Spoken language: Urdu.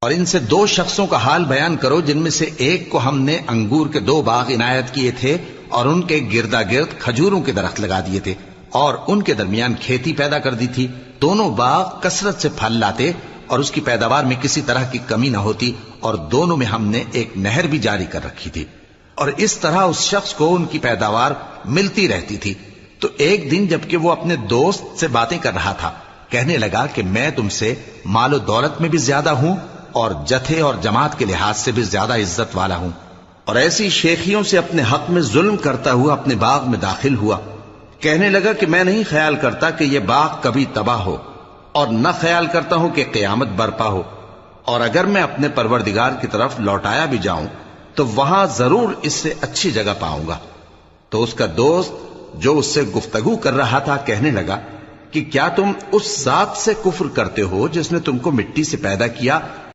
اور ان سے 2 شخصوں کا حال بیان کرو جن میں سے ایک کو ہم نے انگور کے 2 باغ عنایت کیے تھے اور ان کے گردا گرد کھجوروں کے درخت لگا دیے تھے اور ان کے درمیان کھیتی پیدا کر دی تھی. دونوں باغ کثرت سے پھل لاتے اور اس کی پیداوار میں کسی طرح کی کمی نہ ہوتی، اور دونوں میں ہم نے ایک نہر بھی جاری کر رکھی تھی، اور اس طرح اس شخص کو ان کی پیداوار ملتی رہتی تھی. تو ایک دن جبکہ وہ اپنے دوست سے باتیں کر رہا تھا، کہنے لگا کہ میں تم سے مال و دولت میں بھی زیادہ ہوں اور جتھے اور جماعت کے لحاظ سے بھی زیادہ عزت والا ہوں، اور ایسی شیخیوں سے اپنے حق میں ظلم کرتا ہوا اپنے باغ میں داخل ہوا. کہنے لگا کہ میں نہیں خیال کرتا کہ یہ باغ کبھی تباہ ہو، اور نہ خیال کرتا ہوں کہ قیامت برپا ہو، اور اگر میں اپنے پروردگار کی طرف لوٹایا بھی جاؤں تو وہاں ضرور اس سے اچھی جگہ پاؤں گا. تو اس کا دوست جو اس سے گفتگو کر رہا تھا کہنے لگا کہ کیا تم اس ذات سے کفر کرتے ہو جس نے تم کو مٹی سے پیدا کیا